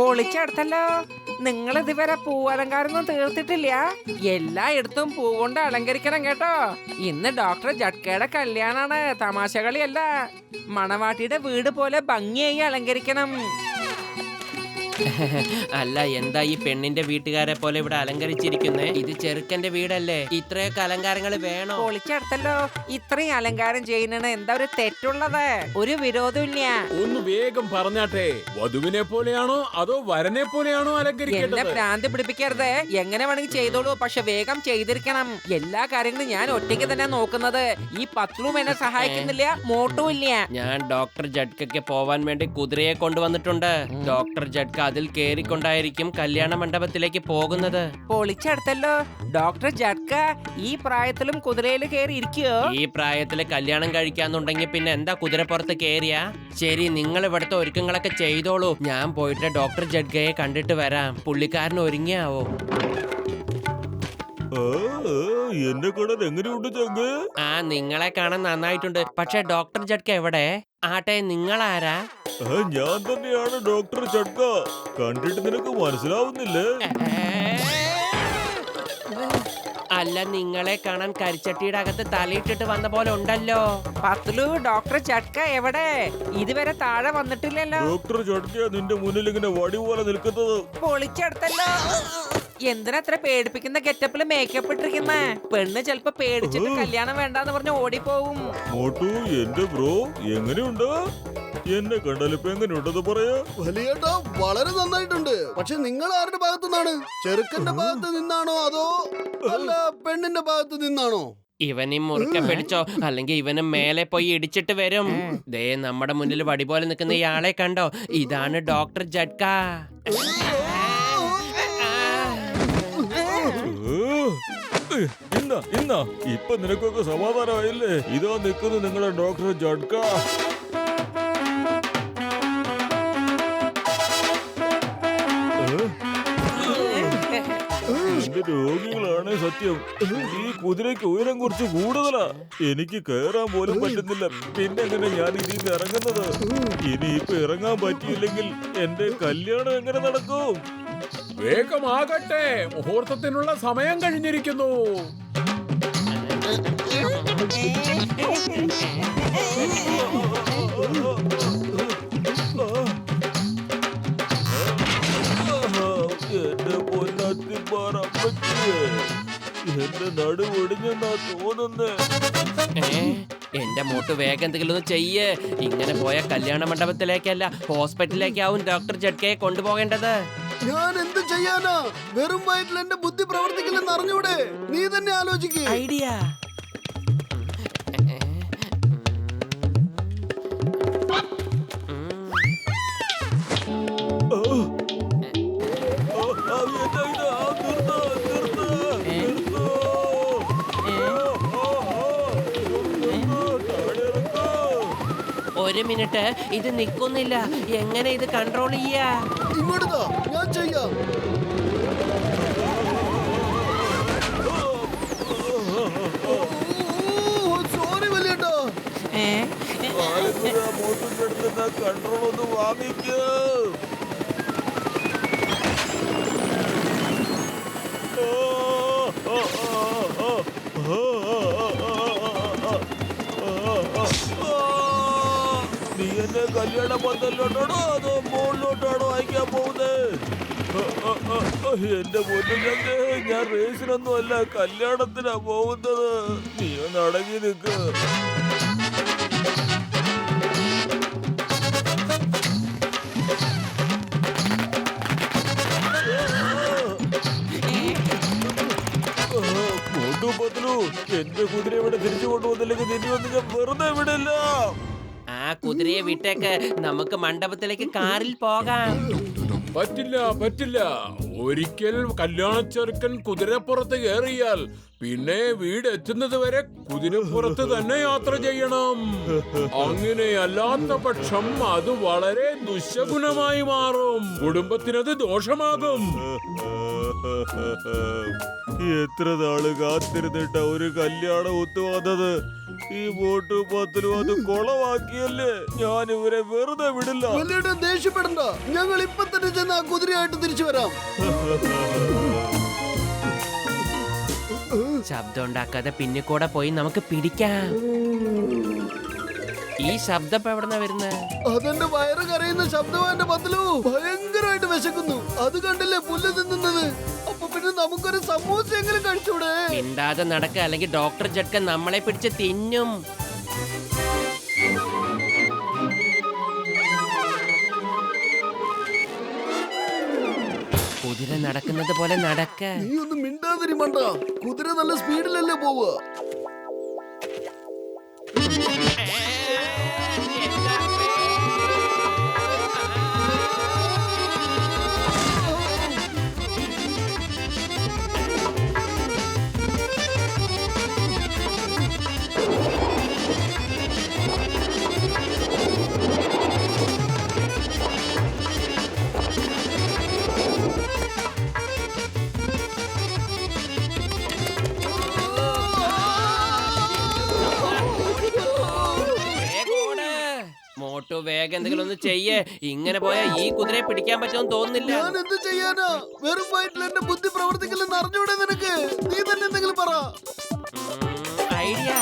പൊളിച്ചെടുത്തല്ലോ. നിങ്ങൾ ഇതുവരെ പൂവലങ്കാരൊന്നും തീർത്തിട്ടില്ല. എല്ലായിടത്തും പൂ കൊണ്ട് അലങ്കരിക്കണം കേട്ടോ. ഇന്ന് ഡോക്ടർ ജഡ്കയുടെ കല്യാണാണ്, തമാശകളിയല്ല. മണവാട്ടിയുടെ വീട് പോലെ ഭംഗിയായി അലങ്കരിക്കണം. അല്ല, എന്താ ഈ പെണ്ണിന്റെ വീട്ടുകാരെ പോലെ ഇവിടെ അലങ്കരിച്ചിരിക്കുന്നേ? ഇത് ചെറുക്കന്റെ വീടല്ലേ, ഇത്രയൊക്കെ അലങ്കാരങ്ങൾ വേണോ? പൊളിച്ചെടുത്തല്ലോ. ഇത്രയും അലങ്കാരം ചെയ്യുന്നതിന് എന്താ ഒരു തെറ്റുള്ളത്? ഒരു വിരോധമില്ല. ഒന്ന് വേഗം പറഞ്ഞാട്ടെ, വധുവിനെ പോലെയാണോ അതോ വരനെ പോലെയാണോ എന്നെ അലങ്കരിക്കേണ്ടത്? ഭ്രാന്തി പിടിപ്പിക്കരുത്. എങ്ങനെ വേണമെങ്കിൽ ചെയ്തോളൂ, പക്ഷെ വേഗം ചെയ്തിരിക്കണം. എല്ലാ കാര്യങ്ങളും ഞാൻ ഒറ്റയ്ക്ക് തന്നെ നോക്കുന്നത്. ഈ പത്ലും എന്നെ സഹായിക്കുന്നില്ല, മോട്ടും ഇല്ല. ഞാൻ ഡോക്ടർ ജഡ്കയ്ക്ക് പോവാൻ വേണ്ടി കുതിരയെ കൊണ്ടുവന്നിട്ടുണ്ട്. ഡോക്ടർ ജഡ്ക അതിൽ കേറിക്കൊണ്ടായിരിക്കും കല്യാണ മണ്ഡപത്തിലേക്ക് പോകുന്നത്. പൊളിച്ചെടുത്തല്ലോ. ഡോക്ടർ ജഡ്ക ഈ പ്രായത്തിലും കുതിരയിൽ കയറി ഇരിക്കുകയോ? ഈ പ്രായത്തില് കല്യാണം കഴിക്കാന്നുണ്ടെങ്കിൽ പിന്നെ എന്താ കുതിരപ്പുറത്ത് കേറിയാ? ശരി, നിങ്ങൾ ഇവിടുത്തെ ഒരുക്കങ്ങളൊക്കെ ചെയ്തോളൂ. ഞാൻ പോയിട്ട് ഡോക്ടർ ജഡ്കയെ കണ്ടിട്ട് വരാം. പുള്ളിക്കാരൻ ഒരുങ്ങിയാവോ? എന്നെ കാണാൻ എങ്ങനെയുണ്ട് ചങ്ങ്? ആ, നിങ്ങളെ കാണാൻ നന്നായിട്ടുണ്ട്. പക്ഷെ ഡോക്ടർ ജഡ്ക എവിടെ? ആട്ടെ, നിങ്ങളാരാ? ഞാൻ തന്നെയാണ് ഡോക്ടർ ജഡ്ക. കണ്ടിട്ട് നിനക്ക് മനസ്സിലാവുന്നില്ലേ? അല്ല, നിങ്ങളെ കാണാൻ കരിച്ചട്ടിയുടെ അകത്ത് തലയിട്ടിട്ട് വന്ന പോലെ ഉണ്ടല്ലോ. പത്ലു, ഡോക്ടർ ജഡ്ക എവിടെ? ഇതുവരെ താഴെ വന്നിട്ടില്ലല്ലോ. ഡോക്ടർ ജഡ്ക നിന്റെ മുന്നിൽ ഇങ്ങനെ വടി പോലെ നിൽക്കുന്നത്. പൊളിച്ചെടുത്തല്ലോ. എന്തിനാ അത്ര പേടിപ്പിക്കുന്ന ഗെറ്റപ്പില് മേക്കപ്പ് ഇട്ടിരിക്കുന്ന? പെണ്ണ് ചെലപ്പോ പേടിച്ചിട്ട് കല്യാണം വേണ്ടാന്ന് പറഞ്ഞ് ഓടിപ്പോവും. മോട്ടു, എന്റെ ബ്രോ എങ്ങനെയുണ്ട്? എന്നെ കണ്ടാലിപ്പോ എങ്ങനെയുണ്ടെന്ന് പറയാ? വലിയേട്ടാ, വളരെ നന്നായിട്ടുണ്ട്. പക്ഷെ നിങ്ങൾ ആരുടെ ഭാഗത്തു നിന്നാണ്? ചെറുക്കന്റെ ഭാഗത്ത് നിന്നാണോ അതോ അല്ല പെണ്ണിന്റെ ഭാഗത്ത് നിന്നാണോ? ഇവനും മുറുക്കെ പിടിച്ചോ, അല്ലെങ്കിൽ ഇവന് മേലെ പോയി ഇടിച്ചിട്ട് വരും. ദേ, നമ്മുടെ മുന്നിൽ വടി പോലെ നിൽക്കുന്ന ഇയാളെ കണ്ടോ? ഇതാണ് ഡോക്ടർ ജഡ്ക. ഇന്ന ഇപ്പൊ നിനക്കൊക്കെ സമാധാനമായില്ലേ? ഇതാ നിൽക്കുന്നു നിങ്ങളുടെ ഡോക്ടർ ജഡ്ക. എന്റെ രോഗികളാണ് സത്യം. ഈ കുതിരയ്ക്ക് ഉയരം കുറച്ച് കൂടുതലാ. എനിക്ക് കയറാൻ പോലും പറ്റുന്നില്ല. പിന്നെ എങ്ങനെ ഞാൻ ഇതിൽ നിന്ന് ഇറങ്ങുന്നത്? ഇനിയിപ്പൊ ഇറങ്ങാൻ പറ്റിയില്ലെങ്കിൽ എന്റെ കല്യാണം എങ്ങനെ നടക്കും? വേഗമാകട്ടെ, മുഹൂർത്തത്തിനുള്ള സമയം കഴിഞ്ഞിരിക്കുന്നു. എന്റെ പൊന്നത്തിപ്പാറമ്മച്ചിയെ, എന്റെ നടുവൊടിഞ്ഞെന്നാ തോന്നുന്നേ. എന്റെ മോട്ട് വേഗം എന്തെങ്കിലും ഒന്ന് ചെയ്യ്. ഇങ്ങനെ പോയ കല്യാണ മണ്ഡപത്തിലേക്കല്ല, ഹോസ്പിറ്റലിലേക്കാവും ഡോക്ടർ ജഡ്കയെ കൊണ്ടുപോകേണ്ടത്. ഞാൻ എന്ത് ചെയ്യാനാ? വെറും വയറ്റിൽ എന്റെ ബുദ്ധി പ്രവർത്തിക്കില്ലെന്ന് അറിഞ്ഞൂടെ? നീ തന്നെ ആലോചിക്ക്. ഐഡിയ. ഒരു മിനിറ്റ്, ഇത് നിൽക്കുന്നില്ല. എങ്ങനെ ഇത് കൺട്രോൾ ചെയ്യാ? ഇങ്ങോട്ടാ, ഞാൻ ചെയ്യാം. സോറി വലിയേട്ടാ. കൺട്രോൾ ഒന്ന് വാങ്ങിക്കോ. നീ എന്നെ കല്യാണ പന്തലിലോട്ടാണോ അതോ മുകളിലോട്ടാണോ അയക്കാൻ പോകുന്നത്? എന്റെ പൊന്നിനെ, ഞാൻ റേസിനൊന്നും അല്ല, കല്യാണത്തിനാ പോകുന്നത്. നീ ഒന്ന് അടങ്ങി നിൽക്ക്. എന്റെ കുതിര ഇവിടെ തിരിച്ചു കൊണ്ടുവന്നില്ലെങ്കിൽ നിന്നെ ഒന്നും ഞാൻ വെറുതെ വിടില്ല. ആ കുതിരയെ വിട്ടേക്ക്, നമുക്ക് മണ്ഡപത്തിലേക്ക് കാറിൽ പോകാം. പറ്റില്ല പറ്റില്ല. ഒരിക്കൽ കല്യാണച്ചെറുക്കൻ കുതിരപ്പുറത്ത് കയറിയാൽ പിന്നെ വീട് എത്തുന്നത് വരെ കുതിരപ്പുറത്ത് തന്നെ യാത്ര ചെയ്യണം. അങ്ങനെയല്ലാത്ത പക്ഷം അത് വളരെ ദുശഗുണമായി മാറും. കുടുംബത്തിനത് ദോഷമാകും. എത്ര നാള് കാത്തിരുന്നിട്ട ഒരു കല്യാണം ഒത്തുവന്നത്. ഈ വോട്ട് പത്തിലും അത് കൊളവാക്കിയല്ലേ. ഞാൻ ഇവരെ വെറുതെ വിടില്ല. വലിയേട്ടാ ദേഷ്യപ്പെടണ്ട, ഞങ്ങൾ ഇപ്പൊ തന്നെ ചെന്ന് ആ കുതിരയായിട്ട് തിരിച്ചു വരാം. ശബ്ദം ഉണ്ടാക്കാതെ പിന്നെ കൂടെ പോയി നമുക്ക് പിടിക്കാം. ഈ ശബ്ദം ഇപ്പൊ എവിടെന്നാ വരുന്നത്? അതെന്റെ വയറ് കരയുന്ന ശബ്ദമാ എന്റെ പത്തിലു. ഭയങ്കരമായിട്ട് വിശക്കുന്നു. അത് കണ്ടില്ലേ പുല്ല് തിന്നുന്നത്. അപ്പൊ പിന്നെ നമുക്കൊരു സമൂസ എങ്കിലും കഴിച്ചൂടെ? മിണ്ടാതെ നടക്ക, അല്ലെങ്കിൽ ഡോക്ടർ ജഡ്ക നമ്മളെ പിടിച്ച് തിന്നും. കുതിര നടക്കുന്നത് പോലെ നടക്ക. നീ ഒന്നും മിണ്ടാതിരിമണ്ട. കുതിര നല്ല സ്പീഡിലല്ലേ പോവുക. മോട്ടു വേഗം എന്തെങ്കിലും ഒന്ന് ചെയ്യേ. ഇങ്ങനെ പോയാ ഈ കുതിരയെ പിടിക്കാൻ പറ്റുമെന്ന് തോന്നുന്നില്ല. ഞാൻ എന്ത് ചെയ്യാനാ? വെറും വയറ്റിൽ എന്റെ ബുദ്ധി പ്രവർത്തിക്കില്ലെന്ന് അറിഞ്ഞൂടെ നിനക്ക്? നീ തന്നെ എന്തെങ്കിലും പറ. ഐഡിയ.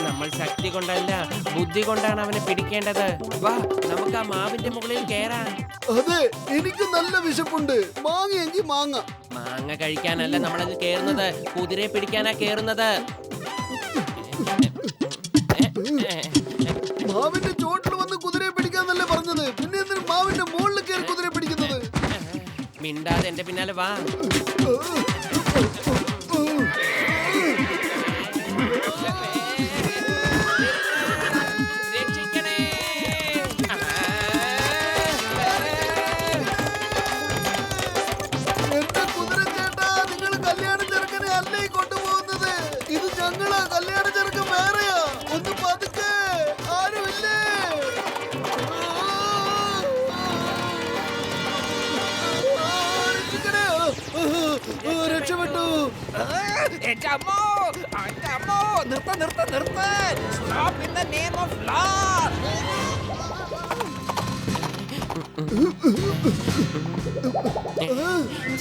നമ്മൾ ശക്തി കൊണ്ടല്ല ബുദ്ധി കൊണ്ടാണ് അവനെ പിടിക്കേണ്ടത്. വാ, നമുക്ക് ആ മാവിന്റെ മുകളിൽ കേറാം. അതെ, എനിക്ക് നല്ല വിശപ്പുണ്ട്. മാങ്ങയെങ്കിൽ മാങ്ങ. മാങ്ങ കഴിക്കാനല്ല നമ്മളത് കേറുന്നത്, കുതിരയെ പിടിക്കാനാ കേറുന്നത്. മാവിന്റെ ചോട്ടിൽ വന്ന് കുതിരയെ പിടിക്കാന്നല്ലേ പറഞ്ഞത്? പിന്നെ എന്തിനും മാവിന്റെ മുകളിൽ കയറി കുതിരയെ പിടിക്കുന്നത്? മിണ്ടാതെ എന്റെ പിന്നാലെ വാ. രക്ഷിക്കണേ. എന്റെ കുതിര ചേട്ടാ, നിങ്ങൾ കല്യാണ ചെറുക്കനെ അല്ലേ കൊണ്ടുപോകുന്നത്? ഇത് ഞങ്ങളാ. കല്യാണ ചെറുക്കൻ വേറെയാ. ഒന്ന് പതുക്കെ. ആരുമില്ലേ? രക്ഷപ്പെട്ടു. എന്റെ അമ്മോ, എന്റെ അമ്മോ, നിർത്ത നിർത്ത നിർത്ത. Stop in the name of law.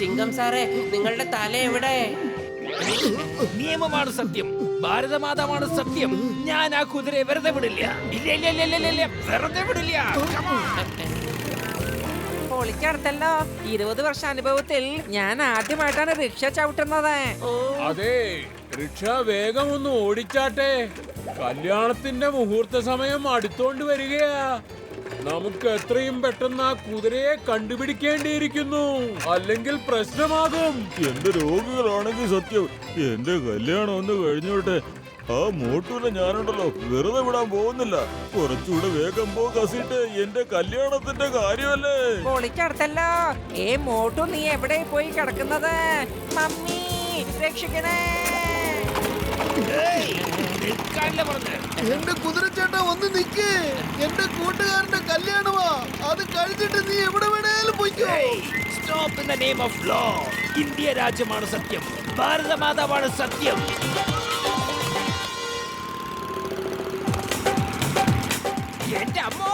ചിങ്കം സാറേ, നിങ്ങളുടെ തല എവിടെ? നിയമമാണ് സത്യം, ഭാരതമാതാവാണ് സത്യം. ഞാൻ ആ കുതിരയെ വെറുതെ വിടില്ല. ഇല്ല ഇല്ല ഇല്ല ഇല്ല ഇല്ല, വെറുതെ വിടില്ല. പൊളിക്കടുത്തല്ലോ. 20 വർഷ അനുഭവത്തിൽ ഞാൻ ആദ്യമായിട്ടാണ് റിക്ഷ ചവിട്ടുന്നത്. അതെ, റിക്ഷ വേഗം ഒന്ന് ഓടിച്ചാട്ടെ. കല്യാണത്തിന്റെ മുഹൂർത്ത സമയം അടുത്തോണ്ട് വരികയാ. നമുക്ക് എത്രയും പെട്ടെന്ന് ആ കുതിരയെ കണ്ടുപിടിക്കേണ്ടിയിരിക്കുന്നു, അല്ലെങ്കിൽ പ്രശ്നമാകും. എന്റെ രോഗികളാണെങ്കിൽ സത്യം എന്റെ കല്യാണം ഒന്ന് കഴിഞ്ഞോട്ടെ. ആ മോട്ടൂനെ ഞാനുണ്ടല്ലോ വെറുതെ വിടാൻ പോകുന്നില്ല. കുറച്ചുകൂടെ വേഗം പോ കസിട്ട്. എന്റെ കല്യാണത്തിന്റെ കാര്യമല്ലേ. പൊളിക്കടുത്തല്ലോ. മോട്ടു, നീ എവിടെ പോയി കിടക്കുന്നത്? മമ്മി രക്ഷിക്കണേ. എന്റെ കുതിര ചേട്ടാ ഒന്ന് നിക്ക്. എന്റെ കൂട്ടുകാരന്റെ കല്യാണമാ. അത് കഴിച്ചിട്ട് നീ എവിടെ വേണേലും പോയിക്കോ. Stop in the name of law. India രാജ്യമാണ് സത്യം, ഭാരതമാതാവാണ് സത്യം. എന്റെ അമ്മോ.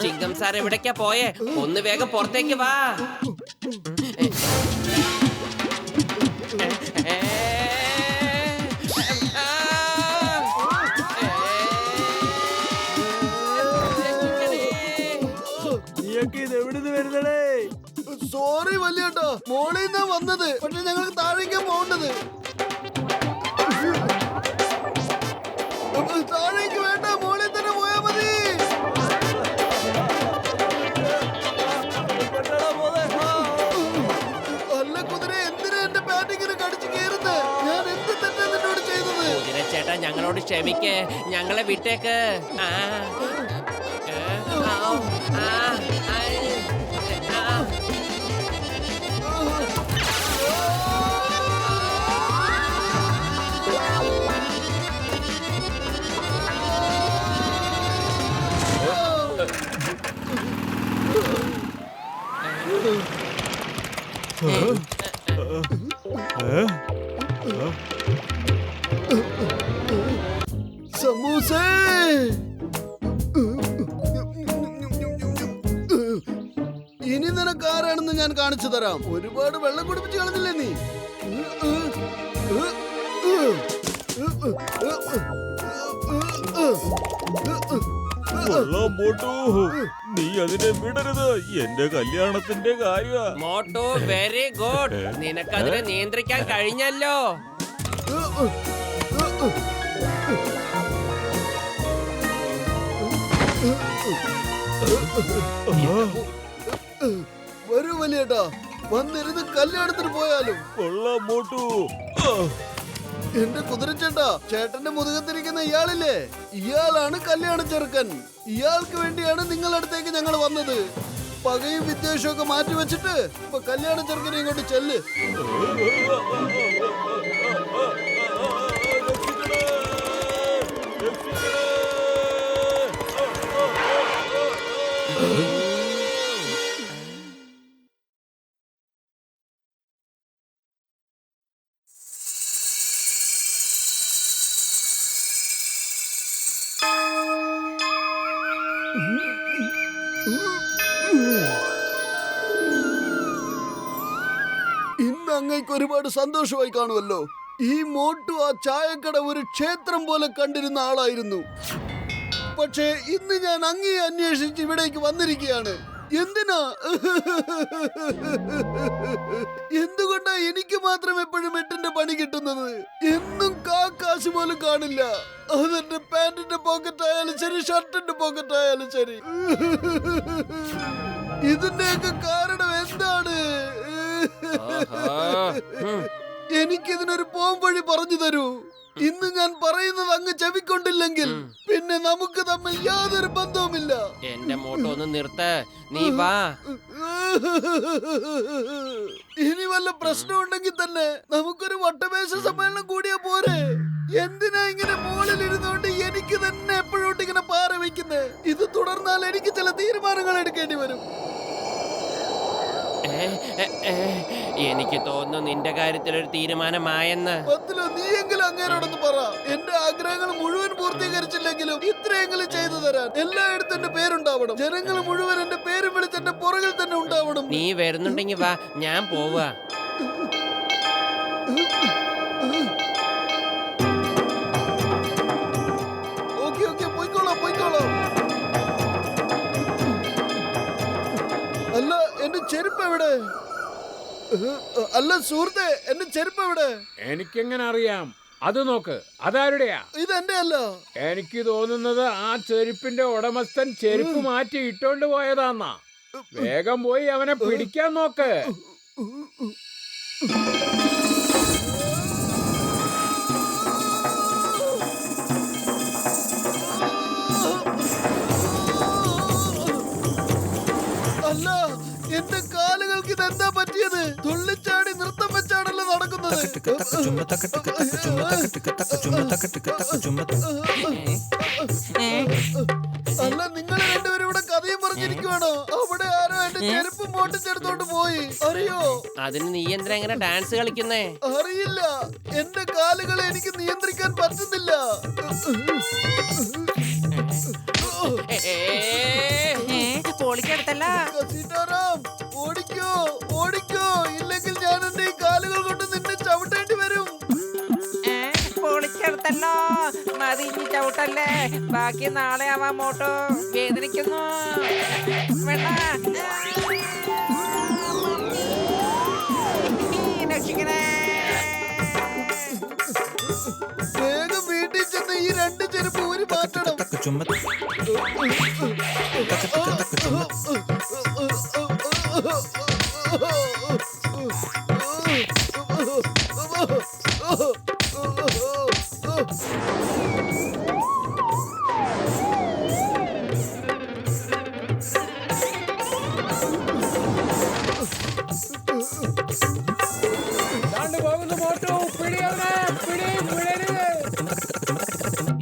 ചിങ്കം സാർ എവിടേക്കാ പോയേ? ഒന്ന് വേഗം പുറത്തേക്ക് വാ. സോറി വലിയേട്ടാ, മോളിൽ നിന്നാ വന്നത്. പക്ഷെ ഞങ്ങൾക്ക് താഴേക്കാ പോകേണ്ടത്. താഴേക്ക് വേണ്ട, മോളിൽ തന്നെ പോയാ മതി. അല്ല കുതിര, എന്തിനാ എന്റെ പാറ്റിങ്ങിന് കടിച്ചു കയറുന്നത്? ഞാൻ എന്ത് തെറ്റാ നിന്നോട് ചെയ്തത്? കുതിര ചേട്ടാ, ഞങ്ങളോട് ക്ഷമിക്കേ. ഞങ്ങളെ വിട്ടേക്ക്. ആ. ആ. ആ. സമൂസേ. ഇനി നിനക്ക് ആരാണെന്ന് ഞാൻ കാണിച്ചു തരാം. ഒരുപാട് വെള്ളം കുടിപ്പിച്ച് കളഞ്ഞില്ലേ നീ? കൊള്ളാം മോട്ടു, നീ അതിനെ വിടരുത്. എന്റെ കല്യാണത്തിന്റെ കാര്യ. Motu very good. നിനക്കതിനെ നിയന്ത്രിക്കാൻ കഴിഞ്ഞല്ലോ. വരൂ വലിയേട്ടാ, വന്നിരുന്ന് കല്യാണത്തിന് പോയാലും. കൊള്ളാം മോട്ടു. എന്റെ കുതിരച്ചേട്ടാ, ചേട്ടന്റെ മുതുകത്തിരിക്കുന്ന ഇയാളില്ലേ, ഇയാളാണ് കല്യാണ ചെറുക്കൻ. ഇയാൾക്ക് വേണ്ടിയാണ് നിങ്ങളുടെ അടുത്തേക്ക് ഞങ്ങൾ വന്നത്. പകയും വിദ്വേഷവും ഒക്കെ മാറ്റി വെച്ചിട്ട് ഇപ്പൊ കല്യാണ ചെറുക്കനെ ഇങ്ങോട്ട് ചെല്ല്. ഇന്ന് അങ്ങേക്ക് ഒരുപാട് സന്തോഷമായി കാണുമല്ലോ. ഈ മോട്ടു ആ ചായക്കട ഒരു ക്ഷേത്രം പോലെ കണ്ടിരുന്ന ആളായിരുന്നു. പക്ഷേ ഇന്ന് ഞാൻ അങ്ങയെ അന്വേഷിച്ച് ഇവിടേക്ക് വന്നിരിക്കുകയാണ്. എന്തിനാ? എന്തുകൊണ്ടാ എനിക്ക് മാത്രം എപ്പോഴും എട്ടിന്റെ പണി കിട്ടുന്നത്? എന്നും കാശ് പോലും കാണില്ല. അതെന്റെ പാന്റിന്റെ പോക്കറ്റ് ആയാലും ശരി, ഷർട്ടിന്റെ പോക്കറ്റ് ആയാലും ശരി. ഇതിന്റെയൊക്കെ കാരണം എന്താണ്? എനിക്കിതിനൊരു പോംവഴി പറഞ്ഞു തരൂ. ഇന്ന് ഞാൻ പറയുന്നത് അങ്ങ് ചെവിക്കൊണ്ടില്ലെങ്കിൽ പിന്നെ നമുക്ക് തമ്മിൽ യാതൊരു ബന്ധവുമില്ല. എന്റെ മോട്ടോ ഒന്ന് നിർത്ത്, നീ വാ. ഇനി വല്ല പ്രശ്നമുണ്ടെങ്കിൽ തന്നെ നമുക്കൊരു വട്ടമേശ സമ്മേളനം കൂടിയാ പോരെ? എന്തിനാ ഇങ്ങനെ മുകളിൽ ഇരുന്നോണ്ട് എനിക്ക് തന്നെ എപ്പോഴോട്ട് ഇങ്ങനെ പാറ വെക്കുന്നേ? ഇത് തുടർന്നാൽ എനിക്ക് ചില തീരുമാനങ്ങൾ എടുക്കേണ്ടി വരും. എനിക്ക് തോന്നുന്നു നിന്റെ കാര്യത്തിൽ ഒരു തീരുമാനമായെന്ന്. നീയെങ്കിലും അങ്ങേരോടൊന്ന് പറ. എന്റെ ആഗ്രഹങ്ങൾ മുഴുവൻ പൂർത്തീകരിച്ചില്ലെങ്കിലും ഇത്രയെങ്കിലും ചെയ്തു തരാൻ. എല്ലായിടത്തും എന്റെ പേരുണ്ടാവണം. ജനങ്ങൾ മുഴുവൻ എന്റെ പേരും വിളിച്ച് എന്റെ പുറകിൽ തന്നെ ഉണ്ടാവണം. നീ വരുന്നുണ്ടെങ്കിൽ വാ, ഞാൻ പോവാ. ഓക്കെ പോയിക്കോളാം. അല്ല, എന്റെ ചെരുപ്പ് എവിടെ? അല്ല സുഹൃത്തെ, എന്റെ ചെരുപ്പ് എവിടെ? എനിക്കെങ്ങനെ അറിയാം? അത് നോക്ക്, അതാരുടെയാ? ഇതെന്റെ അല്ല. എനിക്ക് തോന്നുന്നത് ആ ചെരുപ്പിന്റെ ഉടമസ്ഥൻ ചെരുപ്പ് മാറ്റി ഇട്ടോണ്ട് പോയതാന്നാ. വേഗം പോയി അവനെ പിടിക്കാൻ നോക്ക്. അല്ല, എന്റെ കാലുകൾക്ക് ഇതെന്താ പറ്റിയത്? തുള്ളിച്ചാടി നൃത്തം വെച്ചാണല്ലോ നടക്കുന്നത്. അല്ല, നിങ്ങൾ രണ്ടുപേരും ഇവിടെ കഥയും പറഞ്ഞിരിക്കുവാണോ? അവിടെ ആരോ എന്റെ ചെരുപ്പും പൊട്ടിച്ചെടുത്തോണ്ട് പോയി. അറിയോ? അതിന് നീ എന്തിനാ എങ്ങനെ ഡാൻസ് കളിക്കുന്നേ? അറിയില്ല, എന്റെ കാലുകളെ എനിക്ക് നിയന്ത്രിക്കാൻ പറ്റുന്നില്ല. പൊളിക്കെടുത്തല്ല. സീതാറാം, ഓടിക്കോ, ഇല്ലെങ്കിൽ ഞാൻ എന്റെ ഈ കാലുകൾ കൊണ്ട് നിന്നെ ചവിട്ടേണ്ടി വരും. പൊളിച്ചെടുത്തല്ലോ. മതി, ഇനി ചവിട്ടല്ലേ. ബാക്കി നാളെ ആവാൻ മോട്ടോ. വേദനിക്കുന്നു. വേണ്ട. രക്ഷിക്കണേ. വേഗം വീട്ടിൽ ചെന്ന് ഈ രണ്ട് ചെരുപ്പ് ഊരി മാറ്റണം.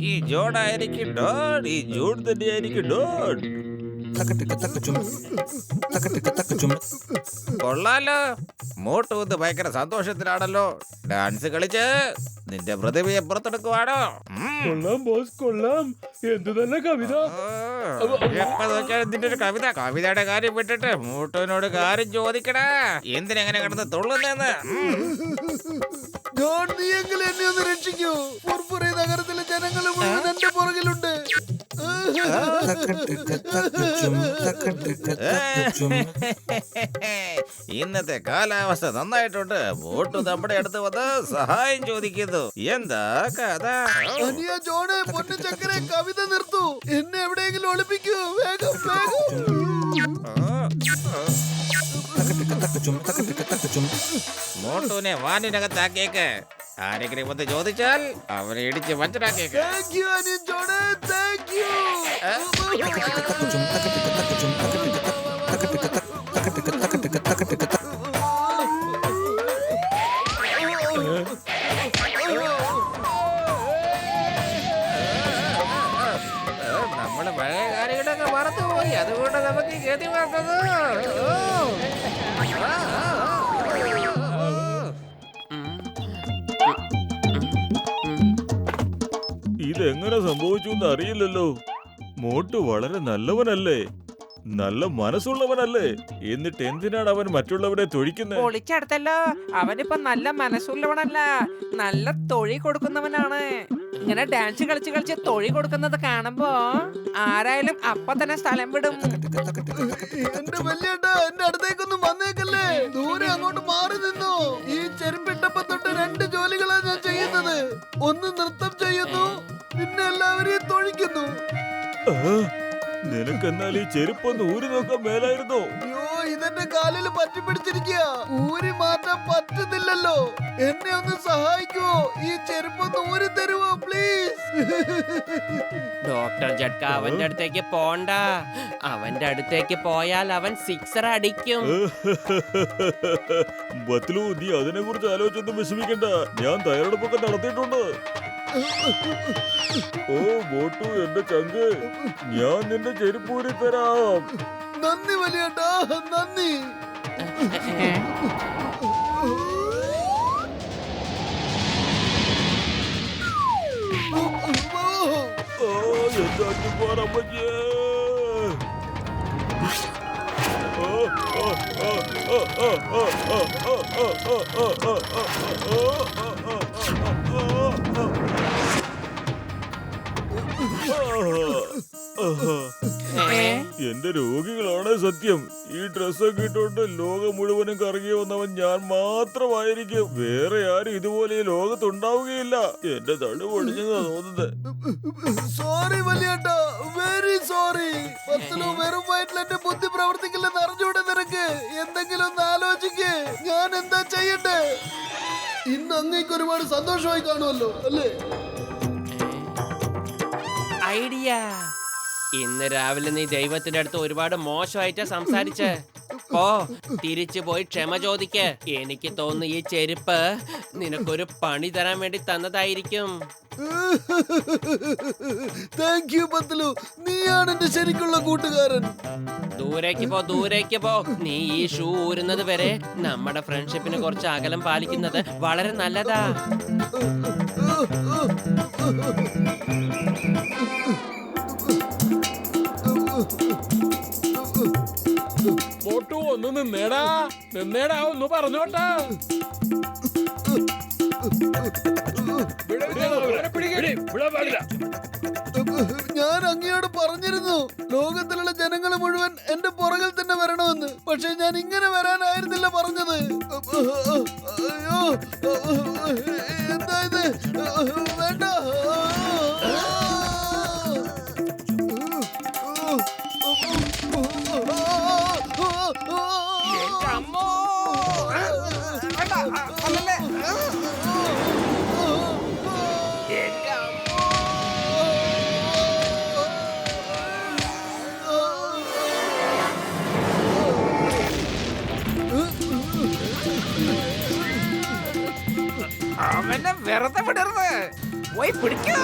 ഈ ജോഡായിരിക്കും ഡോഡ്, ഈ ജോഡ് തന്നെയായിരിക്കും ഡോഡ്. കൊള്ളാലോ, മോട്ടു ഇത് ഭയങ്കര സന്തോഷത്തിലാണല്ലോ. ഡാൻസ് കളിച്ച് നിന്റെ പ്രതിഭയെ പുറത്തെടുക്കുവാണോ? കൊള്ളാം ബോസ്, കൊള്ളാം. എന്ത് നല്ല കവിത. എപ്പോ നോക്കിയാലും നിന്റെ ഒരു കവിതയുടെ കാര്യം വിട്ടിട്ട് മോട്ടുവിനോട് കാര്യം ചോദിക്കടാ. എന്തിനെങ്ങനെ കിടന്ന് തുള്ളുന്നെന്ന്. ജോൺ, നീയെങ്കിലും എന്നെ ഒന്ന് രക്ഷിക്കൂ. ഫുർഫുറി നഗരത്തിലെ ജനങ്ങൾ മുഴുവൻ എന്റെ പുറകിലുണ്ട്. ഇന്നത്തെ കാലാവസ്ഥ നന്നായിട്ടുണ്ട്. മോട്ടു നമ്മുടെ അടുത്ത് വന്ന് സഹായം ചോദിക്കുന്നു. എന്താ കഥ? അനിയ ജോണ്, പൊന്നു ചക്കരെ, കവിത നിർത്തൂ. എന്നെ എവിടെയെങ്കിലും ഒളിപ്പിക്കൂ. വേഗം വേഗം. മോട്ടുവിനെ വാനിനകത്താക്കിയേക്ക്. ആരെങ്കിലും വന്ന് ചോദിച്ചാൽ അവനെ ഇടിച്ച് മഞ്ചരാക്കിയേക്ക്. താങ്ക് യു അനിയൻ ജോണ്, താങ്ക് യു. നമ്മള് പഴയ കാര്യങ്ങളൊക്കെ മറന്നുപോയി. അതുകൊണ്ട് നമുക്ക് ഗതി വന്നത്. ഇതെങ്ങനെ സംഭവിച്ചു എന്ന് അറിയില്ലല്ലോ. മോട്ടു വളരെ നല്ലവനല്ലേ, നല്ല മനസ്സുള്ളവനല്ലേ, എന്നിട്ട് എന്തിനാണ് അവൻ മറ്റുള്ളവരെ തൊഴിക്കുന്നത്? പൊളിച്ചെടുത്തല്ലോ. അവനിപ്പോ നല്ല മനസ്സുള്ളവനല്ല, നല്ല തൊഴി കൊടുക്കുന്നവനാണ്. ഇങ്ങനെ ഡാൻസ് കളിച്ച് കളിച്ച് തൊഴി കൊടുക്കുന്നത് കാണുമ്പോ ആരായാലും അപ്പൊ തന്നെ സ്ഥലം വിടും. എന്റെ വല്യേട്ടാ, എന്റെ അടുത്തേക്കൊന്നും വന്നേക്കല്ലേ. ദൂരെ അങ്ങോട്ട് മാറി നിന്നോ. ഈ ചെരുപ്പിട്ടപ്പോ തൊട്ട് 2 ജോലികളാണ് ഞാൻ ചെയ്യുന്നത്. ഒന്ന് നൃത്തം ചെയ്യുന്നു, പിന്നെ എല്ലാവരെയും തൊഴിക്കുന്നു. നിനക്കെന്നാൽ ഈ ചെരുപ്പൊന്ന് ഊരി നോക്കാൻ മേലായിരുന്നോ? അയ്യോ, ഇതെന്റെ കാലിൽ പറ്റി പിടിച്ചിരിക്കുക. ഊരി മാറ്റാൻ പറ്റുന്നില്ലല്ലോ. എന്നെ ഒന്ന് സഹായിക്കുവോ? ഈ ചെരുപ്പൊന്ന് ഊരി തരുവോ പ്ലീസ്? ഡോക്ടർ ജഡ്ക അവന്റെ അടുത്തേക്ക് പോണ്ട. അവന്റെ അടുത്തേക്ക് പോയാൽ അവൻ സിക്സർ അടിക്കും. ബത്ലു, നീ അതിനെ കുറിച്ച് ആലോചിച്ചൊന്നും വിഷമിക്കണ്ട. ഞാൻ തയ്യാറെടുപ്പൊക്കെ നടത്തിയിട്ടുണ്ട്. ഓ മോട്ടു, എന്റെ ചങ്ക്, ഞാൻ നിന്റെ ചെരുപ്പൂരി തരാം. നന്ദി വലിയേട്ടാ, നന്ദി. ഓ, എന്റെ അച്ഛന്മാരമ്മയ്ക്ക്. ഓ, ഓ, ഓ, ഓ, ഓ, ഓ, ഓ, ഓ, ഓ, ഓ, ഓ, ഓ, എന്റെ രോഗികളാണ് സത്യം. ഈ ഡ്രസ്സൊക്കെ ഇട്ടുകൊണ്ട് ലോകം മുഴുവനും കറങ്ങി വന്നവൻ ഞാൻ മാത്രമായിരിക്കും. വേറെ ആരും ഇതുപോലെ ഈ ലോകത്തുണ്ടാവുകയില്ല. എന്റെ തടു പൊടിഞ്ഞെന്നാ തോന്നുന്നത്. സോറി വലിയേട്ടാ, വെരി സോറി. പത്തിലോ വെറും വയറ്റിൽ എന്റെ ബുദ്ധി പ്രവർത്തിക്കില്ലെന്ന് അറിഞ്ഞൂടെ നിനക്ക്? എന്തെങ്കിലും ഒന്ന് ആലോചിക്ക്. ഞാൻ എന്താ ചെയ്യട്ടെ? ഇന്ന് അങ്ങേക്ക് ഒരുപാട് സന്തോഷമായി കാണുമല്ലോ അല്ലേ? ഐഡിയ. ഇന്ന് രാവിലെ നീ ദൈവത്തിന്റെ അടുത്ത് ഒരുപാട് മോശമായിട്ടാ സംസാരിച്ച്. ഓ, തിരിച്ചു പോയി ക്ഷമ ചോദിക്ക്. എനിക്ക് തോന്നുന്നു ഈ ചെരുപ്പ് നിനക്കൊരു പണി തരാൻ വേണ്ടി തന്നതായിരിക്കും. താങ്ക് യു പത്തലു, നീയാണ് എന്റെ ശരിക്കുള്ള കൂട്ടുകാരൻ. ദൂരേക്ക് പോ, ദൂരേക്ക് പോ. നീ ഈ ഷൂ ഊരുന്നത് വരെ നമ്മുടെ ഫ്രണ്ട്ഷിപ്പിന് കുറച്ച് അകലം പാലിക്കുന്നത് വളരെ നല്ലതാ. മോട്ടു, ഒന്ന് നിന്നേടാ, നിന്നേടാ, ഒന്ന് പറഞ്ഞോട്ടാ. ഞാൻ അങ്ങയോട് പറഞ്ഞിരുന്നു ലോകത്തിലുള്ള ജനങ്ങൾ മുഴുവൻ എന്റെ പുറകിൽ തന്നെ വരണമെന്ന്. പക്ഷെ ഞാൻ ഇങ്ങനെ വരാനായിരുന്നില്ല പറഞ്ഞത്. അയ്യോ, എന്താ ഇത്? വേണ്ട. അവനെ വെറുതെ വിടരുത്, പോയി പിടിക്കൂ.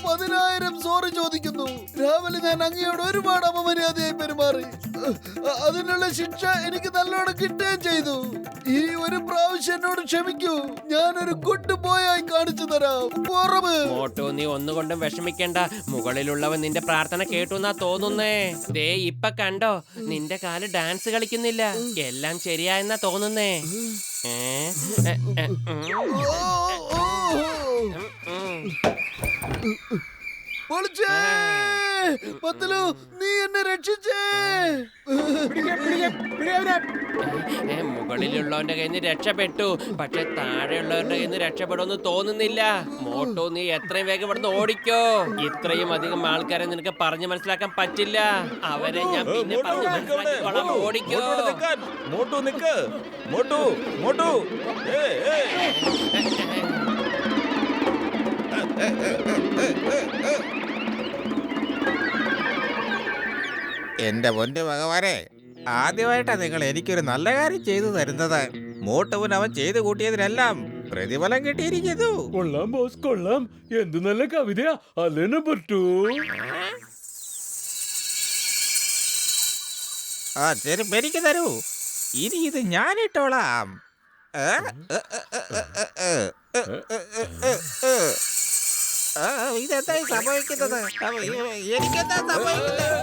10,000 സോറി ചോദിക്കുന്നു. രാവിലെ ഞാൻ അങ്ങയോട് ഒരുപാട് അപമര്യാദയായി പെരുമാറി. അതിനുള്ള ശിക്ഷ എനിക്ക് നല്ലോണം കിട്ടുകയും ചെയ്തു. ഈ ഒരു പ്രാവശ്യം എന്നോട് ക്ഷമിക്കൂ. ഞാനൊരു ഗുഡ് ബോയ് ആയി കാണിച്ചു തരാം. പുറമെ മോട്ടു, നീ ഒന്നുകൊണ്ടും വിഷമിക്കണ്ട. മുകളിലുള്ളവൻ നിന്റെ പ്രാർത്ഥന കേട്ടു എന്നാ തോന്നുന്നേ. ദേ ഇപ്പൊ കണ്ടോ, നിന്റെ കാല് ഡാൻസ് കളിക്കുന്നില്ല. എല്ലാം ശരിയായെന്നാ തോന്നുന്നേ. പൊളിച്ചേ. പത്തലു, നീ എന്നെ രക്ഷിച്ചേ. മുകളിലുള്ളവന്റെ കയ്യിൽ നിന്ന് രക്ഷപ്പെട്ടു, പക്ഷെ താഴെയുള്ളവരുടെ കയ്യിൽ നിന്ന് രക്ഷപ്പെടുമെന്ന് തോന്നുന്നില്ല. മോട്ടോ, നീ എത്രയും വേഗം ഇവിടുന്ന് ഓടിക്കോ. ഇത്രയും അധികം ആൾക്കാരെ നിനക്ക് പറഞ്ഞു മനസ്സിലാക്കാൻ പറ്റില്ല. അവരെ ഞാൻ പിന്നെ പറഞ്ഞു മനസ്സിലാക്കിക്കോളാം. ഓടിക്കോ. മോട്ടു നിക്ക്. മോട്ടു, മോട്ടു. എന്റെ പൊന്നു ഭഗവാനെ, ആദ്യമായിട്ടാ നിങ്ങൾ എനിക്കൊരു നല്ല കാര്യം ചെയ്തു തരുന്നത്. മോട്ടവൻ അവൻ ചെയ്തു കൂട്ടിയതിനെല്ലാം പ്രതിഫലം കിട്ടിയിരിക്കുന്നു. കൊള്ളാം ബോസ്, കൊള്ളാം. എന്ത് നല്ല കവിതയാ അല്ലേ പറ്റൂ. ആ ചെരുപ്പ് എനിക്ക് തരൂ. ഇനി ഇത് ഞാനിട്ടോളാം. ഇതെന്തായി സംഭവിക്കുന്നത്? എനിക്കെന്താ സംഭവിക്കുന്നത്?